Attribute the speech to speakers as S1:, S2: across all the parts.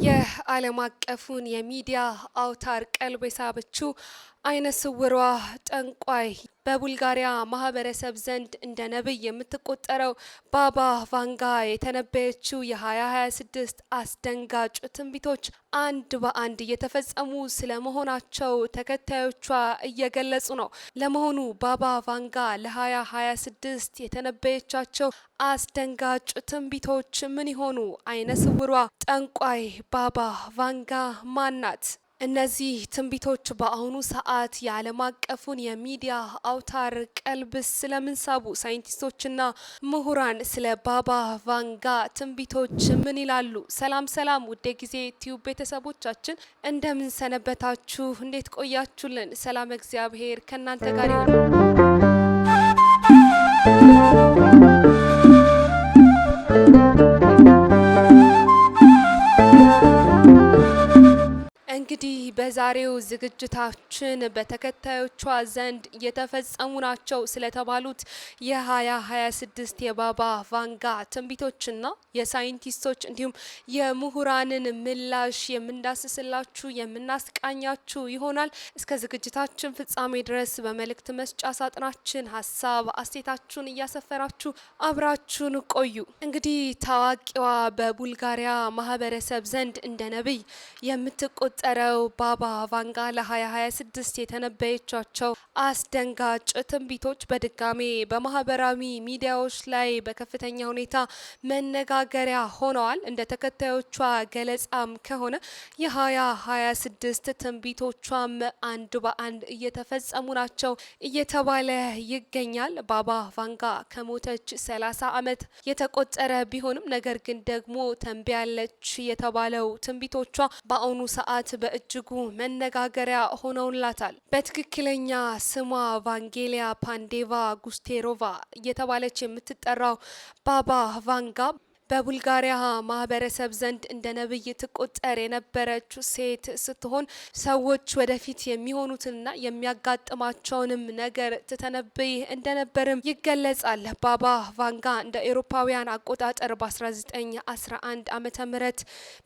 S1: የዓለም አቀፉን የሚዲያ አውታር ቀልብ የሳበችው አይነ ስውሯ ጠንቋይ በቡልጋሪያ ማህበረሰብ ዘንድ እንደ ነብይ የምትቆጠረው ባባ ቫንጋ የተነበየችው የ2026 አስደንጋጭ ትንቢቶች አንድ በአንድ እየተፈጸሙ ስለመሆናቸው ተከታዮቿ እየገለጹ ነው። ለመሆኑ ባባ ቫንጋ ለ2026 የተነበየቻቸው አስደንጋጭ ትንቢቶች ምን ይሆኑ? አይነ ስውሯ ጠንቋይ ባባ ቫንጋ ማን ናት? እነዚህ ትንቢቶች በአሁኑ ሰዓት የዓለም አቀፉን የሚዲያ አውታር ቀልብ ስለምን ሳቡ? ሳይንቲስቶችና ምሁራን ስለ ባባ ቫንጋ ትንቢቶች ምን ይላሉ? ሰላም ሰላም፣ ውድ ጊዜ ቲዩብ ቤተሰቦቻችን እንደምን ሰነበታችሁ? እንዴት ቆያችሁልን? ሰላም እግዚአብሔር ከእናንተ ጋር ይሁን። እንግዲህ በዛሬው ዝግጅታችን በተከታዮቿ ዘንድ የተፈጸሙ ናቸው ስለተባሉት የ2026 የባባ ቫንጋ ትንቢቶችና የሳይንቲስቶች እንዲሁም የምሁራንን ምላሽ የምንዳስስላችሁ የምናስቃኛችሁ ይሆናል። እስከ ዝግጅታችን ፍጻሜ ድረስ በመልእክት መስጫ ሳጥናችን ሀሳብ አስተያየታችሁን እያሰፈራችሁ አብራችሁን ቆዩ። እንግዲህ ታዋቂዋ በቡልጋሪያ ማህበረሰብ ዘንድ እንደ ነብይ የምትቆጠረው ባባ ቫንጋ ለ2026 የተነበየቻቸው አስደንጋጭ ትንቢቶች በድጋሜ በማህበራዊ ሚዲያዎች ላይ በከፍተኛ ሁኔታ መነጋገሪያ ሆነዋል። እንደ ተከታዮቿ ገለጻም ከሆነ የ2026 ትንቢቶቿም አንድ በአንድ እየተፈጸሙ ናቸው እየተባለ ይገኛል። ባባ ቫንጋ ከሞተች 30 ዓመት የተቆጠረ ቢሆንም ነገር ግን ደግሞ ተንብያለች የተባለው ትንቢቶቿ በአሁኑ ሰዓት በእጅጉ መነጋገሪያ ሆነውላታል። በትክክለኛ ስሟ ቫንጌሊያ ፓንዴቫ ጉስቴሮቫ እየተባለች የምትጠራው ባባ ቫንጋ በቡልጋሪያ ማህበረሰብ ዘንድ እንደ ነብይ ትቆጠር የነበረች ሴት ስትሆን ሰዎች ወደፊት የሚሆኑትንና የሚያጋጥማቸውንም ነገር ትተነብይ እንደነበርም ይገለጻል። ባባ ቫንጋ እንደ ኤሮፓውያን አቆጣጠር በ1911 ዓመተ ምህረት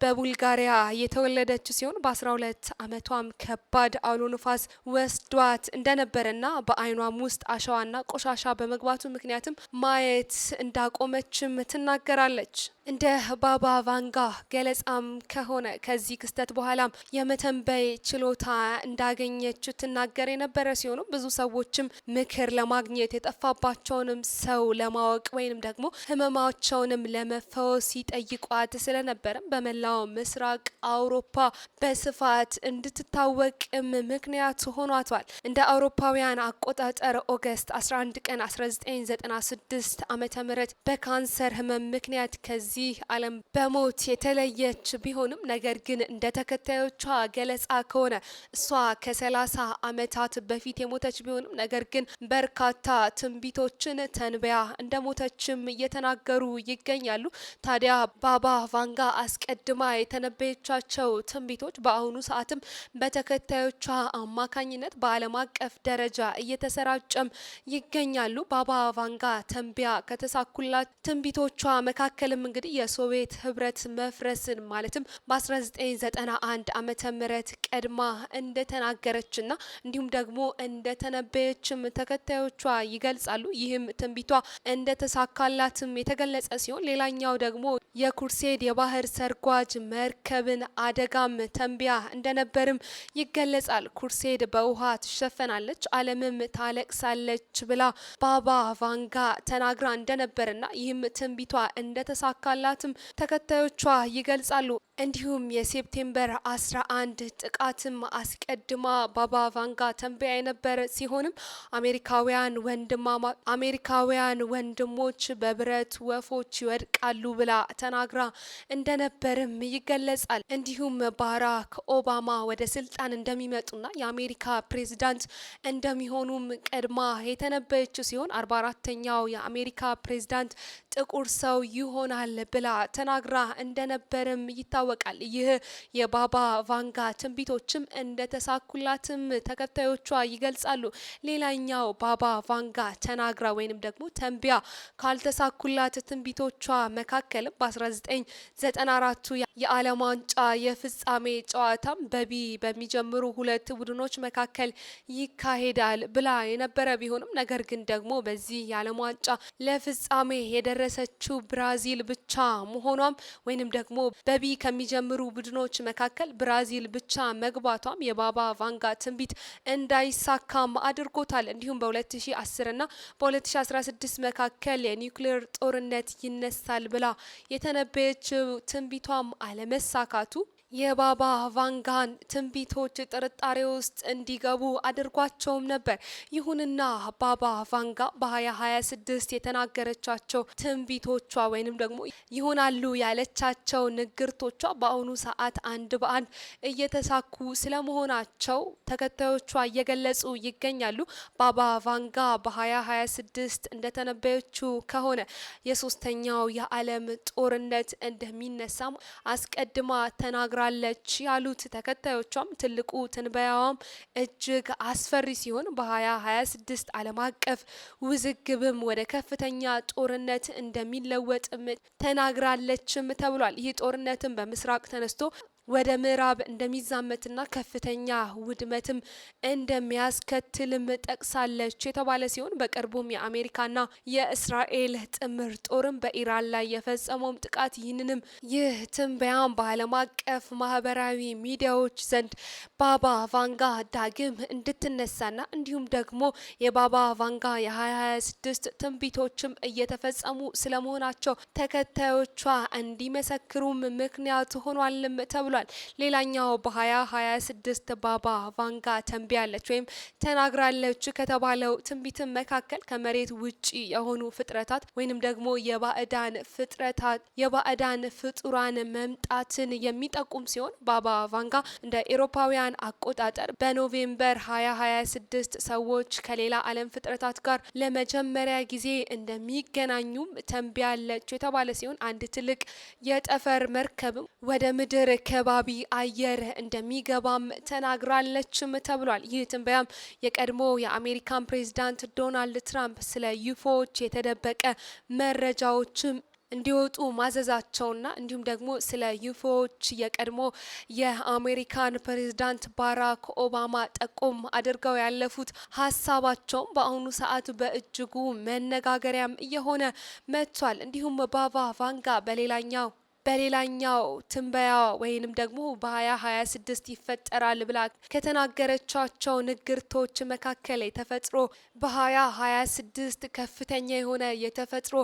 S1: በቡልጋሪያ የተወለደች ሲሆን በ12 ዓመቷም ከባድ አውሎ ንፋስ ወስዷት እንደነበረና በአይኗም ውስጥ አሸዋና ቆሻሻ በመግባቱ ምክንያትም ማየት እንዳቆመችም ትናገራለች። እንደ ባባ ቫንጋ ገለጻም ከሆነ ከዚህ ክስተት በኋላም የመተንበይ ችሎታ እንዳገኘች ትናገር የነበረ ሲሆኑ ብዙ ሰዎችም ምክር ለማግኘት የጠፋባቸውንም ሰው ለማወቅ ወይንም ደግሞ ህመማቸውንም ለመፈወስ ይጠይቋት ስለነበረም በመላው ምስራቅ አውሮፓ በስፋት እንድትታወቅም ምክንያት ሆኗታል። እንደ አውሮፓውያን አቆጣጠር ኦገስት 11 ቀን 1996 ዓመተ ምህረት በካንሰር ህመም ምክንያት ከዚህ ዓለም በሞት የተለየች ቢሆንም ነገር ግን እንደ ተከታዮቿ ገለጻ ከሆነ እሷ ከ30 ዓመታት በፊት የሞተች ቢሆንም ነገር ግን በርካታ ትንቢቶችን ተንበያ እንደ ሞተችም እየተናገሩ ይገኛሉ። ታዲያ ባባ ቫንጋ አስቀድማ የተነበየቻቸው ትንቢቶች በአሁኑ ሰዓትም በተከታዮቿ አማካኝነት በዓለም አቀፍ ደረጃ እየተሰራጨም ይገኛሉ። ባባ ቫንጋ ተንቢያ ከተሳኩላት ትንቢቶቿ መካከልም እንግዲህ የሶቪየት ህብረት መፍረስን ማለትም በ1991 ዓመተ ምህረት ቀድማ እንደተናገረችና እንዲሁም ደግሞ እንደተነበየችም ተከታዮቿ ይገልጻሉ። ይህም ትንቢቷ እንደተሳካላትም የተገለጸ ሲሆን ሌላኛው ደግሞ የኩርሴድ የባህር ሰርጓጅ መርከብን አደጋም ተንቢያ እንደነበርም ይገለጻል። ኩርሴድ በውሃ ትሸፈናለች፣ ዓለምም ታለቅሳለች ብላ ባባ ቫንጋ ተናግራ እንደነበርና ይህም ትንቢቷ እንደተሳካላትም ተከታዮቿ ይገልጻሉ። እንዲሁም የሴፕቴምበር 11 ጥቃትም አስቀድማ ባባ ቫንጋ ተንበያ የነበረ ሲሆንም አሜሪካውያን ወንድሞች በብረት ወፎች ይወድቃሉ ብላ ተናግራ እንደነበርም ይገለጻል። እንዲሁም ባራክ ኦባማ ወደ ስልጣን እንደሚመጡና የአሜሪካ ፕሬዝዳንት እንደሚሆኑም ቀድማ የተነበየች ሲሆን 44ኛው የአሜሪካ ፕሬዝዳንት ጥቁር ሰው ይሆናል ብላ ተናግራ እንደነበርም ይታወቃል። ይታወቃል። ይህ የባባ ቫንጋ ትንቢቶችም እንደተሳኩላትም ተከታዮቿ ይገልጻሉ። ሌላኛው ባባ ቫንጋ ተናግራ ወይንም ደግሞ ተንቢያ ካልተሳኩላት ትንቢቶቿ መካከልም በ1994ቱ የዓለም ዋንጫ የፍጻሜ ጨዋታም በቢ በሚጀምሩ ሁለት ቡድኖች መካከል ይካሄዳል ብላ የነበረ ቢሆንም ነገር ግን ደግሞ በዚህ የዓለም ዋንጫ ለፍጻሜ የደረሰችው ብራዚል ብቻ መሆኗም ወይንም ደግሞ በቢ ከሚጀምሩ ቡድኖች መካከል ብራዚል ብቻ መግባቷም የባባ ቫንጋ ትንቢት እንዳይሳካም አድርጎታል። እንዲሁም በ2010 እና በ2016 መካከል የኒውክሌር ጦርነት ይነሳል ብላ የተነበየችው ትንቢቷም አለመሳካቱ የባባ ቫንጋን ትንቢቶች ጥርጣሬ ውስጥ እንዲገቡ አድርጓቸውም ነበር። ይሁንና ባባ ቫንጋ በ2026 የተናገረቻቸው ትንቢቶቿ ወይንም ደግሞ ይሆናሉ ያለቻቸው ንግርቶቿ በአሁኑ ሰዓት አንድ በአንድ እየተሳኩ ስለመሆናቸው ተከታዮቿ እየገለጹ ይገኛሉ። ባባ ቫንጋ በ2026 እንደተነበየችው ከሆነ የሶስተኛው የዓለም ጦርነት እንደሚነሳም አስቀድማ ተናግራለች ያሉት ተከታዮቿም ትልቁ ትንበያዋም እጅግ አስፈሪ ሲሆን በ2026 ዓለም አቀፍ ውዝግብም ወደ ከፍተኛ ጦርነት እንደሚለወጥም ተናግራለችም ተብሏል። ይህ ጦርነትም በምስራቅ ተነስቶ ወደ ምዕራብ እንደሚዛመትና ከፍተኛ ውድመትም እንደሚያስከትልም ጠቅሳለች የተባለ ሲሆን በቅርቡም የአሜሪካና የእስራኤል ጥምር ጦርም በኢራን ላይ የፈጸመውም ጥቃት ይህንንም ይህ ትንበያም በዓለም አቀፍ ማህበራዊ ሚዲያዎች ዘንድ ባባ ቫንጋ ዳግም እንድትነሳና እንዲሁም ደግሞ የባባ ቫንጋ የ2026 ትንቢቶችም እየተፈጸሙ ስለመሆናቸው ተከታዮቿ እንዲመሰክሩም ምክንያት ሆኗልም ተብሏል። ሌላኛው በ2026 ባባ ቫንጋ ተንብያለች ወይም ተናግራለች ከተባለው ትንቢትም መካከል ከመሬት ውጪ የሆኑ ፍጥረታት ወይንም ደግሞ የባዕዳን ፍጡራን መምጣትን የሚጠቁም ሲሆን ባባ ቫንጋ እንደ ኤሮፓውያን አቆጣጠር በኖቬምበር 2026 ሰዎች ከሌላ ዓለም ፍጥረታት ጋር ለመጀመሪያ ጊዜ እንደሚገናኙም ተንብያለች የተባለ ሲሆን አንድ ትልቅ የጠፈር መርከብም ወደ ምድር ከባቢ አየር እንደሚገባም ተናግራለችም ተብሏል። ይህ ትንበያም የቀድሞ የአሜሪካን ፕሬዝዳንት ዶናልድ ትራምፕ ስለ ዩፎዎች የተደበቀ መረጃዎችም እንዲወጡ ማዘዛቸውና እንዲሁም ደግሞ ስለ ዩፎዎች የቀድሞ የአሜሪካን ፕሬዝዳንት ባራክ ኦባማ ጠቆም አድርገው ያለፉት ሀሳባቸውም በአሁኑ ሰዓት በእጅጉ መነጋገሪያም እየሆነ መጥቷል። እንዲሁም ባባ ቫንጋ በሌላኛው ትንበያ ወይንም ደግሞ በ2026 ይፈጠራል ብላ ከተናገረቻቸው ንግርቶች መካከል የተፈጥሮ በ2026 ከፍተኛ የሆነ የተፈጥሮ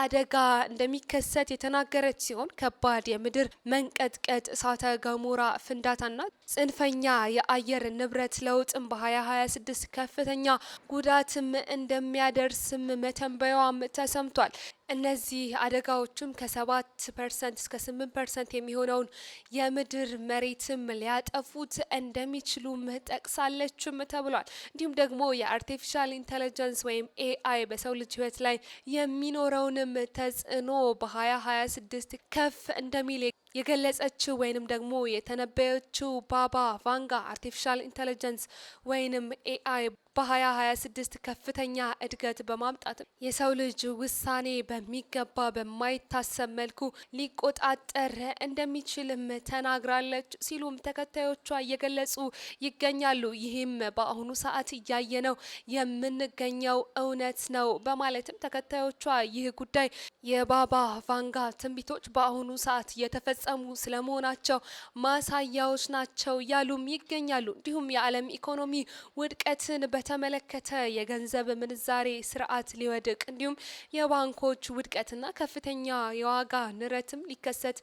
S1: አደጋ እንደሚከሰት የተናገረች ሲሆን ከባድ የምድር መንቀጥቀጥ፣ እሳተ ገሞራ ፍንዳታና ጽንፈኛ የአየር ንብረት ለውጥም በ2026 ከፍተኛ ጉዳትም እንደሚያደርስም መተንበያዋም ተሰምቷል። እነዚህ አደጋዎችም ከ7% እስከ 8% የሚሆነውን የምድር መሬትም ሊያጠፉት እንደሚችሉም ጠቅሳለችም ተብሏል። እንዲሁም ደግሞ የአርቲፊሻል ኢንተለጀንስ ወይም ኤአይ በሰው ልጅ ሕይወት ላይ የሚኖረውንም ተጽዕኖ በ2026 ከፍ እንደሚል የገለጸችው ወይንም ደግሞ የተነበየችው ባባ ቫንጋ አርቲፊሻል ኢንተለጀንስ ወይንም ኤአይ በ2026 ከፍተኛ እድገት በማምጣት የሰው ልጅ ውሳኔ በሚገባ በማይታሰብ መልኩ ሊቆጣጠር እንደሚችልም ተናግራለች ሲሉም ተከታዮቿ እየገለጹ ይገኛሉ። ይህም በአሁኑ ሰዓት እያየነው የምንገኘው እውነት ነው በማለትም ተከታዮቿ ይህ ጉዳይ የባባ ቫንጋ ትንቢቶች በአሁኑ ሰዓት የተፈጸሙ ስለመሆናቸው ማሳያዎች ናቸው ያሉም ይገኛሉ። እንዲሁም የዓለም ኢኮኖሚ ውድቀትን በተመለከተ የገንዘብ ምንዛሬ ስርዓት ሊወድቅ እንዲሁም የባንኮች ውድቀትና ከፍተኛ የዋጋ ንረትም ሊከሰት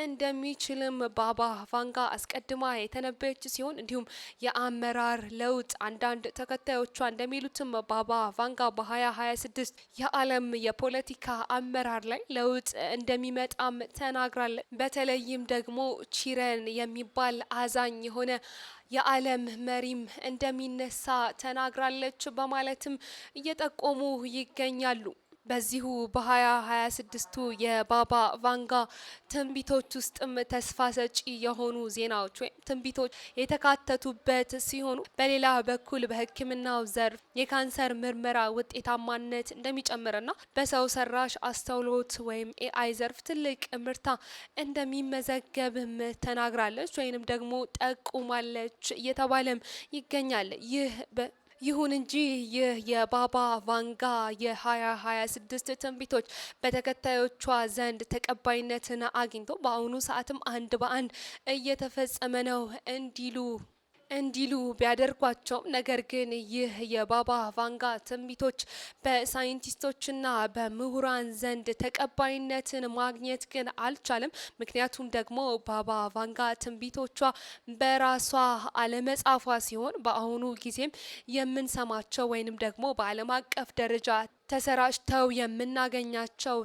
S1: እንደሚችልም ባባ ቫንጋ አስቀድማ የተነበየች ሲሆን እንዲሁም የአመራር ለውጥ አንዳንድ ተከታዮቿ እንደሚሉትም ባባ ቫንጋ በ2026 የዓለም የፖለቲካ አመራር ላይ ለውጥ እንደሚመጣም ተናግራለች። በተለይም ደግሞ ቺረን የሚባል አዛኝ የሆነ የዓለም መሪም እንደሚነሳ ተናግራለች በማለትም እየጠቆሙ ይገኛሉ። በዚሁ በ2026ቱ የባባ ቫንጋ ትንቢቶች ውስጥም ተስፋ ሰጪ የሆኑ ዜናዎች ወይም ትንቢቶች የተካተቱበት ሲሆኑ በሌላ በኩል በሕክምናው ዘርፍ የካንሰር ምርመራ ውጤታማነት እንደሚጨምርና በሰው ሰራሽ አስተውሎት ወይም ኤአይ ዘርፍ ትልቅ ምርታ እንደሚመዘገብም ተናግራለች ወይንም ደግሞ ጠቁማለች እየተባለም ይገኛል። ይሁን እንጂ ይህ የባባ ቫንጋ የ2026 ትንቢቶች በተከታዮቿ ዘንድ ተቀባይነትን አግኝቶ በአሁኑ ሰዓትም አንድ በአንድ እየተፈጸመ ነው እንዲሉ ቢያደርጓቸውም ነገር ግን ይህ የባባ ቫንጋ ትንቢቶች በሳይንቲስቶችና በምሁራን ዘንድ ተቀባይነትን ማግኘት ግን አልቻለም። ምክንያቱም ደግሞ ባባ ቫንጋ ትንቢቶቿ በራሷ አለመጻፏ ሲሆን በአሁኑ ጊዜም የምንሰማቸው ወይንም ደግሞ በዓለም አቀፍ ደረጃ ተሰራጭተው የምናገኛቸው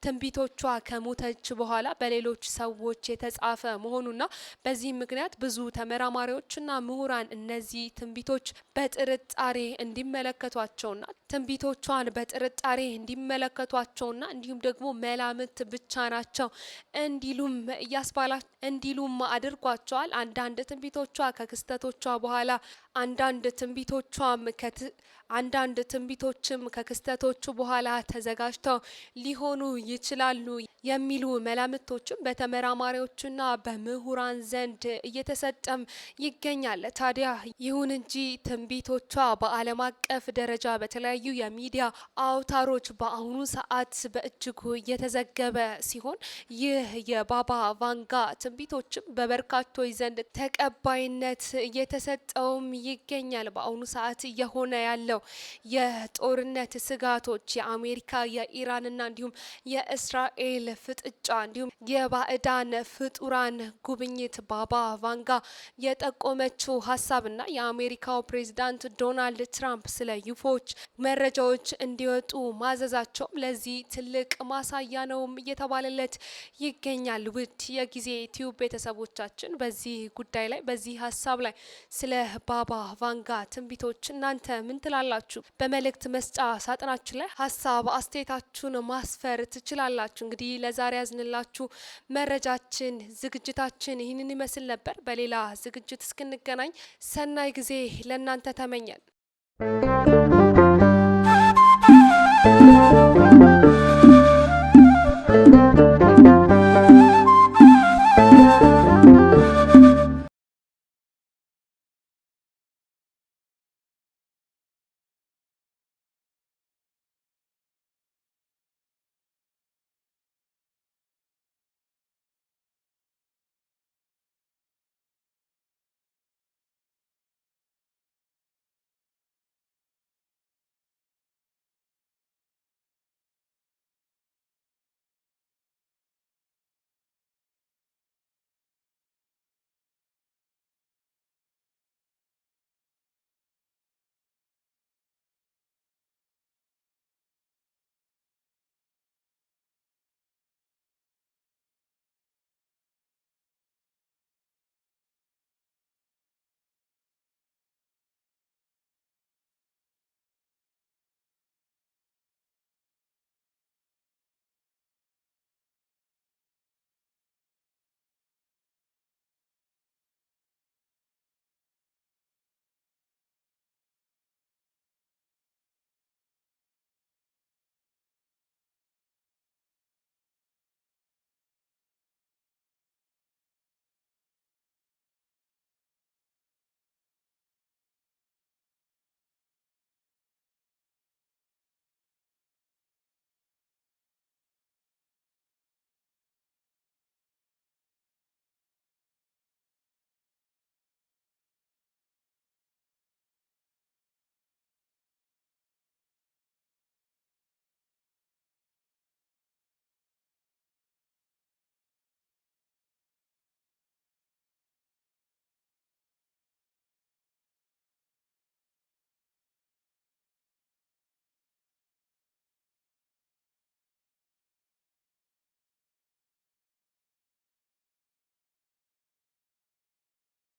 S1: ትንቢቶቿ ከሞተች በኋላ በሌሎች ሰዎች የተጻፈ መሆኑና በዚህም ምክንያት ብዙ ተመራማሪዎችና ምሁራን እነዚህ ትንቢቶች በጥርጣሬ እንዲመለከቷቸውና ትንቢቶቿን በጥርጣሬ እንዲመለከቷቸውና እንዲሁም ደግሞ መላምት ብቻ ናቸው እንዲሉም አድርጓቸዋል። አንዳንድ ትንቢቶቿ ከክስተቶቿ በኋላ አንዳንድ ትንቢቶችም ከክስተቶቹ በኋላ ተዘጋጅተው ሊሆኑ ይችላሉ የሚሉ መላምቶችም በተመራማሪዎችና በምሁራን ዘንድ እየተሰጠም ይገኛል። ታዲያ ይሁን እንጂ ትንቢቶቿ በዓለም አቀፍ ደረጃ በተለያዩ የሚዲያ አውታሮች በአሁኑ ሰዓት በእጅጉ እየተዘገበ ሲሆን ይህ የባባ ቫንጋ ትንቢቶችም በበርካቶች ዘንድ ተቀባይነት እየተሰጠውም ይገኛል። በአሁኑ ሰዓት እየሆነ ያለው የጦርነት ስጋቶች የአሜሪካ የኢራንና እንዲሁም የእስራኤል ፍጥጫ እንዲሁም የባዕዳን ፍጡራን ጉብኝት ባባ ቫንጋ የጠቆመችው ሀሳብና የአሜሪካው ፕሬዚዳንት ዶናልድ ትራምፕ ስለ ዩፎች መረጃዎች እንዲወጡ ማዘዛቸውም ለዚህ ትልቅ ማሳያ ነውም እየተባለለት ይገኛል። ውድ የጊዜ ቲዩብ ቤተሰቦቻችን በዚህ ጉዳይ ላይ በዚህ ሀሳብ ላይ ስለ ባባ ቫንጋ ትንቢቶች እናንተ ምን ትላላችሁ? በመልእክት መስጫ ሳጥናችን ላይ ሀሳብ አስተያየታችሁን ማስፈር ትችላላችሁ። እንግዲህ ለዛሬ ያዝንላችሁ መረጃችን ዝግጅታችን ይህንን ይመስል ነበር። በሌላ ዝግጅት እስክንገናኝ ሰናይ ጊዜ ለእናንተ ተመኘን።